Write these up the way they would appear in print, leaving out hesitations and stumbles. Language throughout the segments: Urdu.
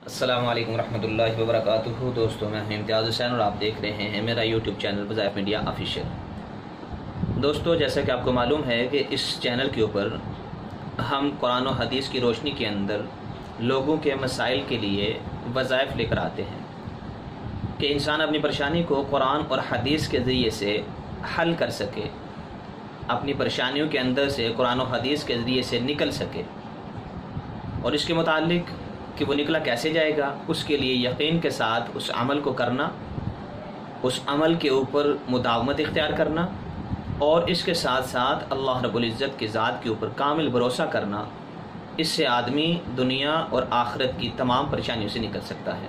السلام علیکم ورحمۃ اللہ وبرکاتہ۔ دوستوں میں امتیاز حسین اور آپ دیکھ رہے ہیں میرا یوٹیوب چینل وظائف میڈیا آفیشیل۔ دوستو، جیسا کہ آپ کو معلوم ہے کہ اس چینل کے اوپر ہم قرآن و حدیث کی روشنی کے اندر لوگوں کے مسائل کے لیے وظائف لے کر آتے ہیں کہ انسان اپنی پریشانی کو قرآن اور حدیث کے ذریعے سے حل کر سکے، اپنی پریشانیوں کے اندر سے قرآن و حدیث کے ذریعے سے نکل سکے، اور اس کے متعلق کہ وہ نکلا کیسے جائے گا اس کے لیے یقین کے ساتھ اس عمل کو کرنا، اس عمل کے اوپر مداومت اختیار کرنا، اور اس کے ساتھ ساتھ اللہ رب العزت کی ذات کے اوپر کامل بھروسہ کرنا۔ اس سے آدمی دنیا اور آخرت کی تمام پریشانیوں سے نکل سکتا ہے۔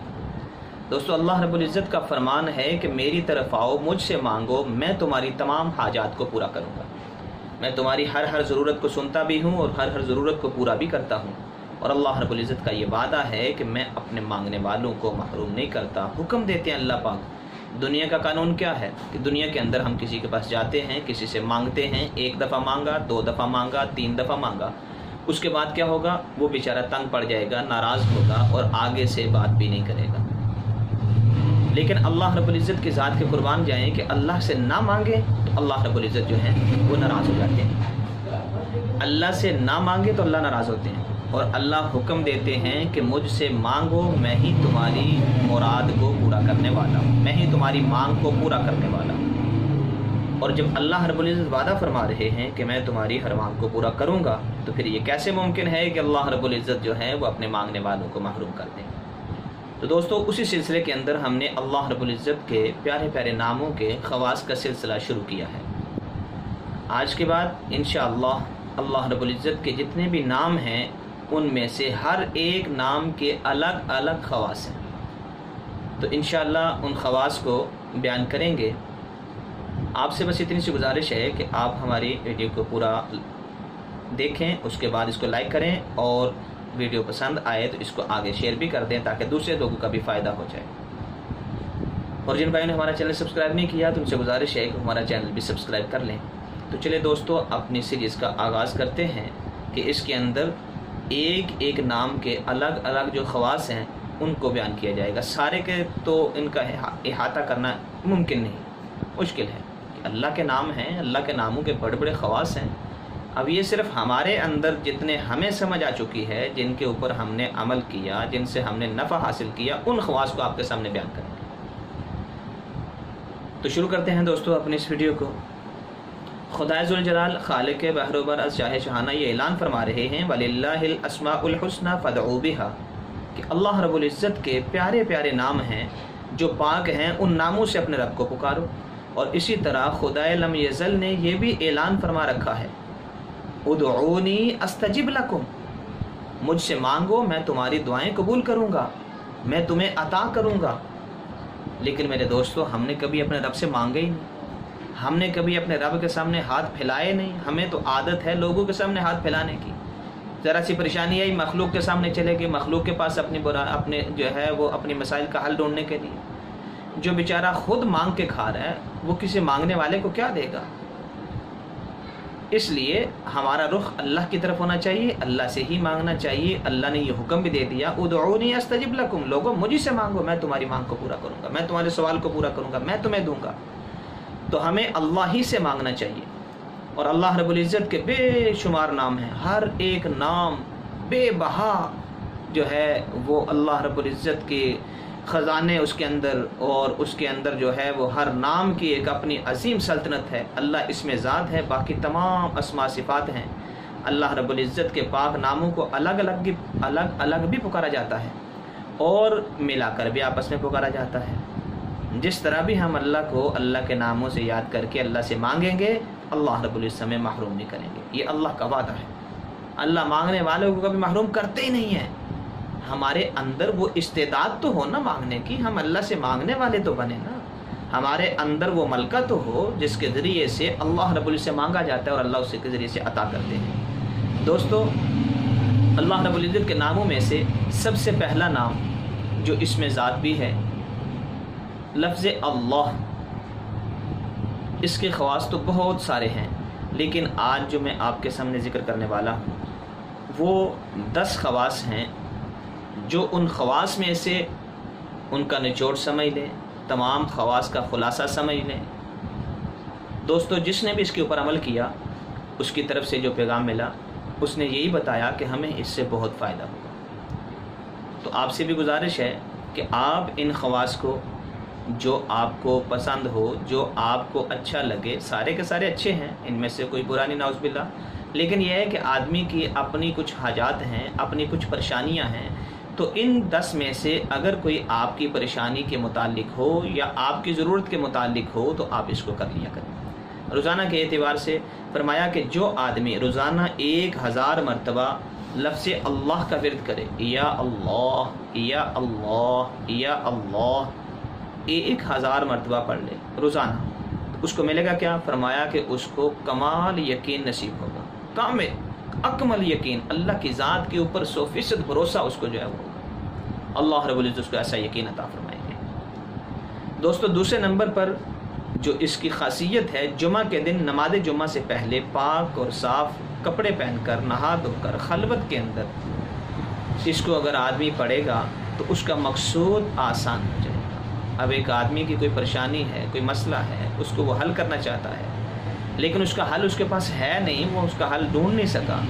دوستو، اللہ رب العزت کا فرمان ہے کہ میری طرف آؤ، مجھ سے مانگو، میں تمہاری تمام حاجات کو پورا کروں گا۔ میں تمہاری ہر ضرورت کو سنتا بھی ہوں اور ہر ضرورت کو پورا بھی کرتا ہوں، اور اللہ رب العزت کا یہ وعدہ ہے کہ میں اپنے مانگنے والوں کو محروم نہیں کرتا۔ حکم دیتے ہیں اللہ پاک۔ دنیا کا قانون کیا ہے کہ دنیا کے اندر ہم کسی کے پاس جاتے ہیں، کسی سے مانگتے ہیں، ایک دفعہ مانگا، دو دفعہ مانگا، تین دفعہ مانگا، اس کے بعد کیا ہوگا؟ وہ بیچارہ تنگ پڑ جائے گا، ناراض ہوگا اور آگے سے بات بھی نہیں کرے گا۔ لیکن اللہ رب العزت کی ذات کے قربان جائیں کہ اللہ سے نہ مانگے تو اللہ رب العزت جو ہیں وہ ناراض ہو جاتے ہیں۔ اللہ سے نہ مانگے تو اللہ ناراض ہوتے ہیں، اور اللہ حکم دیتے ہیں کہ مجھ سے مانگو، میں ہی تمہاری مراد کو پورا کرنے والا ہوں، میں ہی تمہاری مانگ کو پورا کرنے والا ہوں۔ اور جب اللہ رب العزت وعدہ فرما رہے ہیں کہ میں تمہاری ہر مانگ کو پورا کروں گا، تو پھر یہ کیسے ممکن ہے کہ اللہ رب العزت جو ہے وہ اپنے مانگنے والوں کو محروم کر دیں؟ تو دوستو، اسی سلسلے کے اندر ہم نے اللہ رب العزت کے پیارے پیارے ناموں کے خواص کا سلسلہ شروع کیا ہے۔ آج کے بعد انشاءاللہ اللہ رب العزت کے جتنے بھی نام ہیں ان میں سے ہر ایک نام کے الگ الگ خواص ہیں، تو انشاءاللہ ان خواص کو بیان کریں گے۔ آپ سے بس اتنی سی گزارش ہے کہ آپ ہماری ویڈیو کو پورا دیکھیں، اس کے بعد اس کو لائک کریں، اور ویڈیو پسند آئے تو اس کو آگے شیئر بھی کر دیں تاکہ دوسرے لوگوں کا بھی فائدہ ہو جائے۔ اور جن بھائیوں نے ہمارا چینل سبسکرائب نہیں کیا تو ان سے گزارش ہے کہ ہمارا چینل بھی سبسکرائب کر لیں۔ تو چلے دوستو، اپنی سیریز کا آغاز کرتے ہیں کہ اس کے اندر ایک ایک نام کے الگ الگ جو خواص ہیں ان کو بیان کیا جائے گا۔ سارے کے تو ان کا احاطہ کرنا ممکن نہیں، مشکل ہے کہ اللہ کے نام ہیں، اللہ کے ناموں کے بڑے بڑے خواص ہیں۔ اب یہ صرف ہمارے اندر جتنے ہمیں سمجھ آ چکی ہے، جن کے اوپر ہم نے عمل کیا، جن سے ہم نے نفع حاصل کیا، ان خواص کو آپ کے سامنے بیان کریں گے۔ تو شروع کرتے ہیں دوستو اپنی اس ویڈیو کو۔ خدا ذوالجلال خالق بحر و بر از شاہ شہانہ یہ اعلان فرما رہے ہیں وَلِلَّهِ الْأَسْمَاءُ الْحُسْنَى فَادْعُوا بِهَا، کہ اللہ رب العزت کے پیارے پیارے نام ہیں جو پاک ہیں، ان ناموں سے اپنے رب کو پکارو۔ اور اسی طرح خدائے لم یزل نے یہ بھی اعلان فرما رکھا ہے ادعونی استجب لکم، مجھ سے مانگو میں تمہاری دعائیں قبول کروں گا، میں تمہیں عطا کروں گا۔ لیکن میرے دوستو، ہم نے کبھی اپنے رب سے مانگے ہی نہیں، ہم نے کبھی اپنے رب کے سامنے ہاتھ پھیلائے نہیں۔ ہمیں تو عادت ہے لوگوں کے سامنے ہاتھ پھیلانے کی۔ ذرا سی پریشانی آئی، مخلوق کے سامنے چلے گئے، مخلوق کے پاس اپنے جو ہے وہ اپنی مسائل کا حل ڈھونڈنے کے لیے۔ جو بیچارہ خود مانگ کے کھا رہا ہے وہ کسی مانگنے والے کو کیا دے گا؟ اس لیے ہمارا رخ اللہ کی طرف ہونا چاہیے، اللہ سے ہی مانگنا چاہیے۔ اللہ نے یہ حکم بھی دے دیا ادعونی استجب لکم، لوگوں مجھے سے مانگو، میں تمہاری مانگ کو پورا کروں گا، میں تمہارے سوال کو پورا کروں گا، میں تمہیں دوں گا۔ تو ہمیں اللہ ہی سے مانگنا چاہیے۔ اور اللہ رب العزت کے بے شمار نام ہیں، ہر ایک نام بے بہا جو ہے وہ اللہ رب العزت کے خزانے اس کے اندر، اور اس کے اندر جو ہے وہ ہر نام کی ایک اپنی عظیم سلطنت ہے۔ اللہ اس میں ذات ہے، باقی تمام اسماء صفات ہیں۔ اللہ رب العزت کے پاک ناموں کو الگ الگ بھی پکارا جاتا ہے، اور ملا کر بھی آپس میں پکارا جاتا ہے۔ جس طرح بھی ہم اللہ کو اللہ کے ناموں سے یاد کر کے اللہ سے مانگیں گے، اللہ رب العزت ہمیں محروم نہیں کریں گے۔ یہ اللہ کا وعدہ ہے۔ اللہ مانگنے والوں کو کبھی محروم کرتے ہی نہیں ہیں۔ ہمارے اندر وہ استعداد تو ہو نا مانگنے کی، ہم اللہ سے مانگنے والے تو بنے نا۔ ہمارے اندر وہ ملکہ تو ہو جس کے ذریعے سے اللہ رب العزت سے مانگا جاتا ہے اور اللہ اس کے ذریعے سے عطا کرتے ہیں۔ دوستو، اللہ رب العزت کے ناموں میں سے سب سے پہلا نام جو اس میں ذات بھی ہے، لفظ اللہ۔ اس کے خواص تو بہت سارے ہیں، لیکن آج جو میں آپ کے سامنے ذکر کرنے والا ہوں وہ 10 خواص ہیں جو ان خواص میں سے ان کا نچوڑ سمجھ لیں، تمام خواص کا خلاصہ سمجھ لیں۔ دوستو جس نے بھی اس کے اوپر عمل کیا اس کی طرف سے جو پیغام ملا اس نے یہی بتایا کہ ہمیں اس سے بہت فائدہ ہوگا۔ تو آپ سے بھی گزارش ہے کہ آپ ان خواص کو جو آپ کو پسند ہو، جو آپ کو اچھا لگے، سارے کے سارے اچھے ہیں، ان میں سے کوئی برا نہیں نعوذ باللہ، لیکن یہ ہے کہ آدمی کی اپنی کچھ حاجات ہیں، اپنی کچھ پریشانیاں ہیں، تو ان 10 میں سے اگر کوئی آپ کی پریشانی کے متعلق ہو یا آپ کی ضرورت کے متعلق ہو تو آپ اس کو کر لیا کریں۔ روزانہ کے اعتبار سے فرمایا کہ جو آدمی روزانہ 1000 مرتبہ لفظ اللہ کا ورد کرے، یا اللہ یا اللہ یا اللہ، 1000 مرتبہ پڑھ لے روزانہ، اس کو ملے گا کیا؟ فرمایا کہ اس کو کمال یقین نصیب ہوگا، کامل اکمل یقین، اللہ کی ذات کے اوپر 100% بھروسہ اس کو جو ہے وہ ہوگا۔ اللہ رب العزت اس کو ایسا یقین عطا فرمائیں گے۔ دوستو دوسرے نمبر پر جو اس کی خاصیت ہے، جمعہ کے دن نماز جمعہ سے پہلے پاک اور صاف کپڑے پہن کر، نہا دھو کر، خلوت کے اندر اس کو اگر آدمی پڑھے گا تو اس کا مقصود آسان ہو جائے گا۔ اب ایک آدمی کی کوئی پریشانی ہے، کوئی مسئلہ ہے، اس کو وہ حل کرنا چاہتا ہے، لیکن اس کا حل اس کے پاس ہے نہیں، وہ اس کا حل ڈھونڈ نہیں سکا،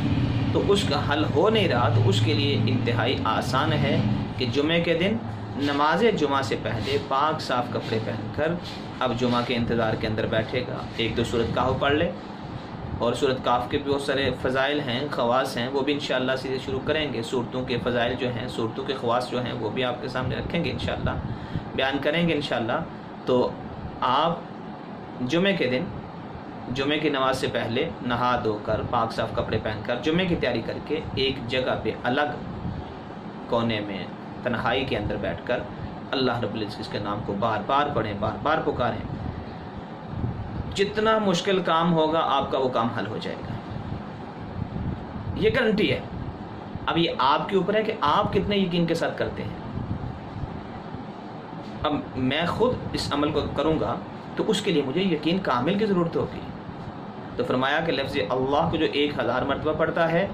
تو اس کا حل ہو نہیں رہا، تو اس کے لیے انتہائی آسان ہے کہ جمعے کے دن نماز جمعہ سے پہلے پاک صاف کپڑے پہن کر اب جمعہ کے انتظار کے اندر بیٹھے گا، 1-2 سورۃ کہف پڑھ لے، اور سورۃ کہف کے بھی بہت سارے فضائل ہیں، خواص ہیں، وہ بھی انشاءاللہ سے شروع کریں گے۔ صورتوں کے فضائل جو ہیں، صورتوں کے خواص جو ہیں، وہ بھی آپ کے سامنے رکھیں گے انشاءاللہ، بیان کریں گے انشاءاللہ۔ تو آپ جمعے کے دن جمعے کی نماز سے پہلے نہا دھو کر، پاک صاف کپڑے پہن کر، جمعے کی تیاری کر کے ایک جگہ پہ الگ کونے میں تنہائی کے اندر بیٹھ کر اللہ رب العزت کے نام کو بار بار پڑھیں، بار بار پکاریں۔ جتنا مشکل کام ہوگا آپ کا وہ کام حل ہو جائے گا، یہ گارنٹی ہے۔ اب یہ آپ کے اوپر ہے کہ آپ کتنے یقین کے ساتھ کرتے ہیں۔ اب میں خود اس عمل کو کروں گا تو اس کے لیے مجھے یقین کامل کی ضرورت ہوگی، تو فرمایا کہ لفظ اللہ کو جو 1000 مرتبہ پڑھتا ہے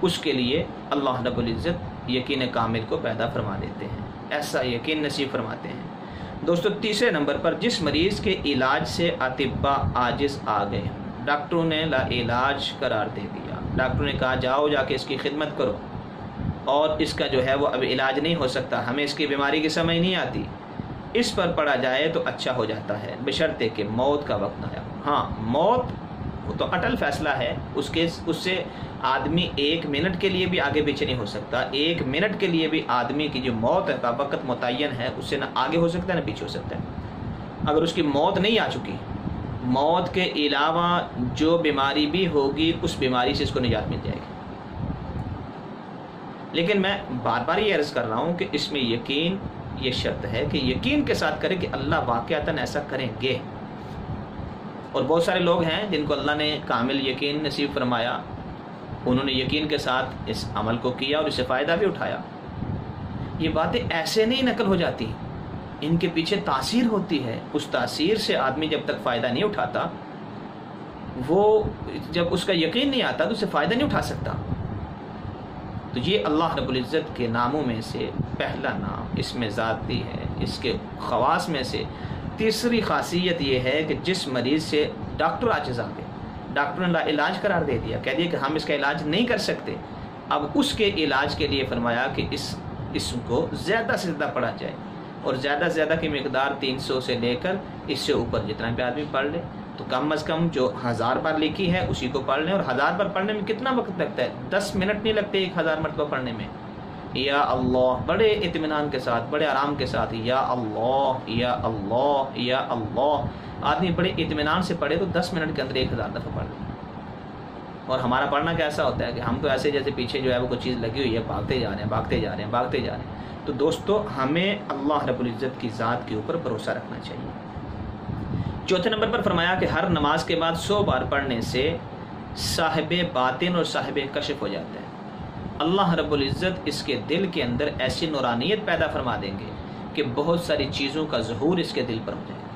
اس کے لیے اللہ رب العزت یقین کامل کو پیدا فرما دیتے ہیں، ایسا یقین نصیب فرماتے ہیں۔ دوستو تیسرے نمبر پر جس مریض کے علاج سے اطباء عاجز آ گئے، ڈاکٹروں نے لا علاج قرار دے دیا، ڈاکٹروں نے کہا جاؤ جا کے اس کی خدمت کرو، اور اس کا جو ہے وہ اب علاج نہیں ہو سکتا، ہمیں اس کی بیماری کی سمجھ نہیں آتی، اس پر پڑھا جائے تو اچھا ہو جاتا ہے، بشرطے کہ موت کا وقت نہ آیا۔ ہاں موت تو اٹل فیصلہ ہے، اس سے آدمی 1 منٹ کے لیے بھی آگے پیچھے نہیں ہو سکتا، 1 منٹ کے لیے بھی آدمی کی جو موت کا وقت متعین ہے اس سے نہ آگے ہو سکتا ہے نہ پیچھے ہو سکتا ہے۔ اگر اس کی موت نہیں آ چکی، موت کے علاوہ جو بیماری بھی ہوگی اس بیماری سے اس کو نجات مل جائے گی۔ لیکن میں بار بار یہ عرض کر رہا ہوں کہ اس میں یقین، یہ شرط ہے کہ یقین کے ساتھ کریں کہ اللہ واقعتاً ایسا کریں گے۔ اور بہت سارے لوگ ہیں جن کو اللہ نے کامل یقین نصیب فرمایا، انہوں نے یقین کے ساتھ اس عمل کو کیا اور اس سے فائدہ بھی اٹھایا۔ یہ باتیں ایسے نہیں نقل ہو جاتی، ان کے پیچھے تاثیر ہوتی ہے، اس تاثیر سے آدمی جب تک فائدہ نہیں اٹھاتا، وہ جب اس کا یقین نہیں آتا تو اس سے فائدہ نہیں اٹھا سکتا۔ تو یہ اللہ رب العزت کے ناموں میں سے پہلا نام، اس میں ذاتی ہے، اس کے خواص میں سے تیسری خاصیت یہ ہے کہ جس مریض سے ڈاکٹر عاجز آ گئے، ڈاکٹر نے علاج قرار دے دیا، کہہ دیا کہ ہم اس کا علاج نہیں کر سکتے، اب اس کے علاج کے لیے فرمایا کہ اس کو زیادہ سے زیادہ پڑھا جائے، اور زیادہ سے زیادہ کی مقدار 300 سے لے کر اس سے اوپر جتنا بھی آدمی پڑھ لے، تو کم از کم جو 1000 بار لکھی ہے اسی کو پڑھ لیں۔ اور 1000 بار پڑھنے میں کتنا وقت لگتا ہے؟ 10 منٹ نہیں لگتے 1000 مرتبہ پڑھنے میں۔ یا اللہ، بڑے اطمینان کے ساتھ، بڑے آرام کے ساتھ، یا اللہ یا اللہ یا اللہ، آدمی بڑے اطمینان سے پڑھے تو 10 منٹ کے اندر 1000 دفعہ پڑھ لیں۔ اور ہمارا پڑھنا کیسا ہوتا ہے کہ ہم تو ایسے جیسے پیچھے جو ہے وہ کوئی چیز لگی ہوئی ہے، بھاگتے جا رہے ہیں بھاگتے جا رہے ہیں بھاگتے جا رہے ہیں۔ تو دوستو ہمیں اللہ رب العزت کی ذات کے اوپر بھروسہ رکھنا چاہیے۔ چوتھے نمبر پر فرمایا کہ ہر نماز کے بعد 100 بار پڑھنے سے صاحب باطن اور صاحب کشف ہو جاتا ہے۔ اللہ رب العزت اس کے دل کے اندر ایسی نورانیت پیدا فرما دیں گے کہ بہت ساری چیزوں کا ظہور اس کے دل پر ہو جائے گا،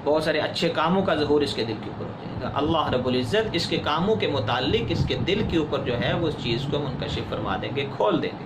بہت سارے اچھے کاموں کا ظہور اس کے دل کے اوپر ہو جائے گا۔ اللہ رب العزت اس کے کاموں کے متعلق اس کے دل کے اوپر جو ہے وہ اس چیز کو منکشف فرما دیں گے، کھول دیں گے۔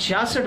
66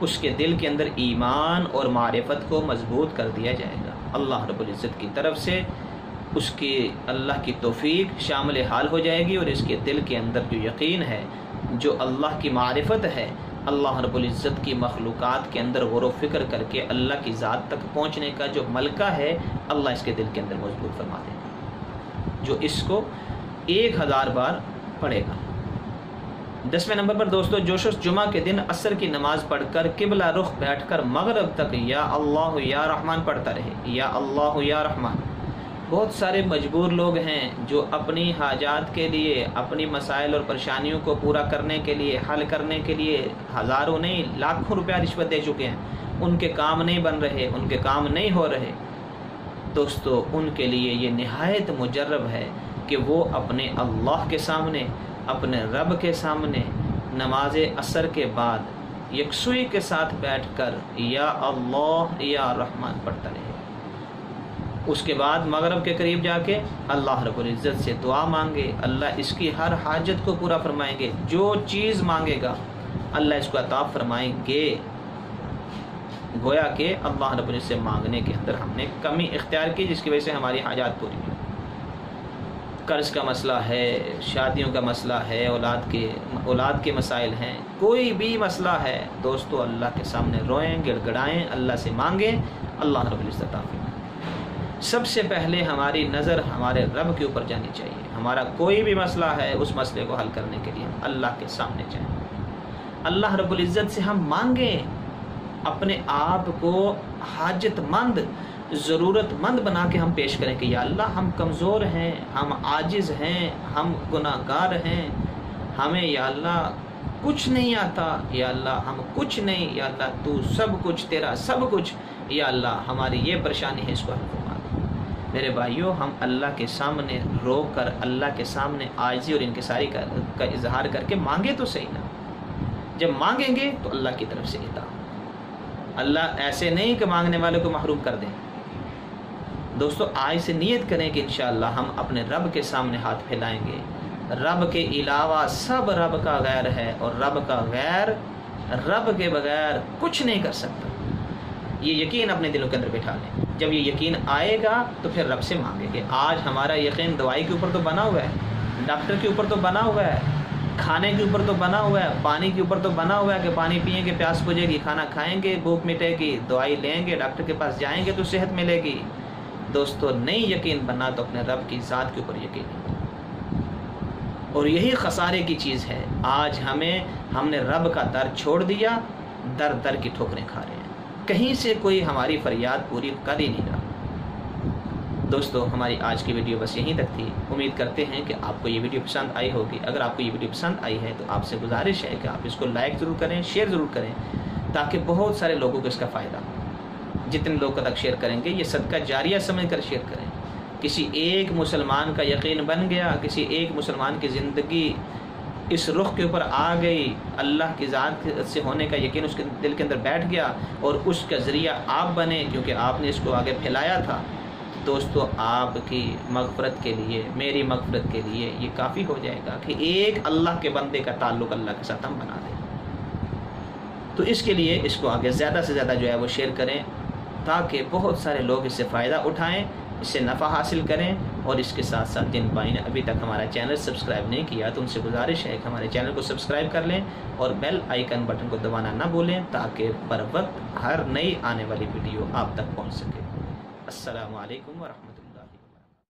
اس کے دل کے اندر ایمان اور معرفت کو مضبوط کر دیا جائے گا۔ اللہ رب العزت کی طرف سے اس کی اللہ کی توفیق شامل حال ہو جائے گی، اور اس کے دل کے اندر جو یقین ہے، جو اللہ کی معرفت ہے، اللہ رب العزت کی مخلوقات کے اندر غور و فکر کر کے اللہ کی ذات تک پہنچنے کا جو ملکہ ہے، اللہ اس کے دل کے اندر مضبوط فرما دے گا، جو اس کو 1000 بار پڑھے گا۔ 10ویں نمبر پر دوستو، جو شخص جمعہ کے دن عصر کی نماز پڑھ کر قبلہ رخ بیٹھ کر مغرب تک یا اللہ یا رحمان پڑھتا رہے، یا اللہ یا رحمان۔ بہت سارے مجبور لوگ ہیں جو اپنی حاجات کے لیے، اپنی مسائل اور پریشانیوں کو پورا کرنے کے لیے، حل کرنے کے لیے ہزاروں نہیں لاکھوں روپیہ رشوت دے چکے ہیں، ان کے کام نہیں بن رہے، ان کے کام نہیں ہو رہے۔ دوستو، ان کے لیے یہ نہایت مجرب ہے کہ وہ اپنے اللہ کے سامنے، اپنے رب کے سامنے نماز عصر کے بعد یکسوئی کے ساتھ بیٹھ کر یا اللہ یا رحمان پڑھتا رہے۔ اس کے بعد مغرب کے قریب جا کے اللہ رب العزت سے دعا مانگے، اللہ اس کی ہر حاجت کو پورا فرمائیں گے، جو چیز مانگے گا اللہ اس کو عطا فرمائیں گے۔ گویا کہ اللہ رب العزت سے مانگنے کے اندر ہم نے کمی اختیار کی، جس کی وجہ سے ہماری حاجات پوری ہوئی۔ قرض کا مسئلہ ہے، شادیوں کا مسئلہ ہے، اولاد کے مسائل ہیں، کوئی بھی مسئلہ ہے دوستو، اللہ کے سامنے روئیں، گڑ گڑائیں، اللہ سے مانگیں، اللہ رب العزت عطا فرمائے۔ سب سے پہلے ہماری نظر ہمارے رب کے اوپر جانی چاہیے۔ ہمارا کوئی بھی مسئلہ ہے، اس مسئلے کو حل کرنے کے لیے ہم اللہ کے سامنے جائیں، اللہ رب العزت سے ہم مانگیں، اپنے آپ کو حاجت مند، ضرورت مند بنا کے ہم پیش کریں کہ یا اللہ ہم کمزور ہیں، ہم عاجز ہیں، ہم گناہ گار ہیں، ہمیں یا اللہ کچھ نہیں آتا، یا اللہ ہم کچھ نہیں، یا اللہ تو سب کچھ، تیرا سب کچھ، یا اللہ ہماری یہ پریشانی ہے، اس کو حل فرما۔ میرے بھائیوں، ہم اللہ کے سامنے رو کر، اللہ کے سامنے عاجزی اور انکساری کا اظہار کر کے مانگے تو صحیح نا۔ جب مانگیں گے تو اللہ کی طرف سے عطا۔ اللہ ایسے نہیں کہ مانگنے والے کو محروم کر دیں۔ دوستو، آج سے نیت کریں کہ انشاءاللہ ہم اپنے رب کے سامنے ہاتھ پھیلائیں گے۔ رب کے علاوہ سب رب کا غیر ہے، اور رب کا غیر رب کے بغیر کچھ نہیں کر سکتا۔ یہ یقین اپنے دلوں کے اندر بٹھا لیں۔ جب یہ یقین آئے گا تو پھر رب سے مانگیں گے۔ آج ہمارا یقین دوائی کے اوپر تو بنا ہوا ہے، ڈاکٹر کے اوپر تو بنا ہوا ہے، کھانے کے اوپر تو بنا ہوا ہے، پانی کے اوپر تو بنا ہوا ہے کہ پانی پئیں گے پیاس بجھے گی، کھانا کھائیں گے بھوک مٹے گی، دوائی لیں گے، ڈاکٹر کے پاس جائیں گے تو صحت ملے گی۔ دوستو، نہیں یقین بننا تو اپنے رب کی ذات کے اوپر یقین، اور یہی خسارے کی چیز ہے۔ آج ہم نے رب کا در چھوڑ دیا، در در کی ٹھوکریں کھا رہے ہیں، کہیں سے کوئی ہماری فریاد پوری کر ہی نہیں رہا۔ دوستو، ہماری آج کی ویڈیو بس یہیں تک تھی۔ امید کرتے ہیں کہ آپ کو یہ ویڈیو پسند آئی ہوگی۔ اگر آپ کو یہ ویڈیو پسند آئی ہے تو آپ سے گزارش ہے کہ آپ اس کو لائک ضرور کریں، شیئر ضرور کریں، تاکہ بہت سارے لوگوں کو اس کا فائدہ ہو۔ جتنے لوگوں تک شیئر کریں گے، یہ صدقہ جاریہ سمجھ کر شیئر کریں۔ کسی ایک مسلمان کا یقین بن گیا، کسی ایک مسلمان کی زندگی اس رخ کے اوپر آ گئی، اللہ کی ذات سے ہونے کا یقین اس کے دل کے اندر بیٹھ گیا، اور اس کا ذریعہ آپ بنے کیونکہ آپ نے اس کو آگے پھیلایا تھا۔ دوستو، آپ کی مغفرت کے لیے، میری مغفرت کے لیے یہ کافی ہو جائے گا کہ ایک اللہ کے بندے کا تعلق اللہ کے ساتھ ہم بنا دیں۔ تو اس کے لیے اس کو آگے زیادہ سے زیادہ جو ہے وہ شیئر کریں، تاکہ بہت سارے لوگ اس سے فائدہ اٹھائیں، اس سے نفع حاصل کریں۔ اور اس کے ساتھ ساتھ جن بھائی نے ابھی تک ہمارا چینل سبسکرائب نہیں کیا تو ان سے گزارش ہے کہ ہمارے چینل کو سبسکرائب کر لیں، اور بیل آئیکن بٹن کو دبانا نہ بھولیں، تاکہ بر وقت ہر نئی آنے والی ویڈیو آپ تک پہنچ سکے۔ السلام علیکم ورحمۃ اللہ۔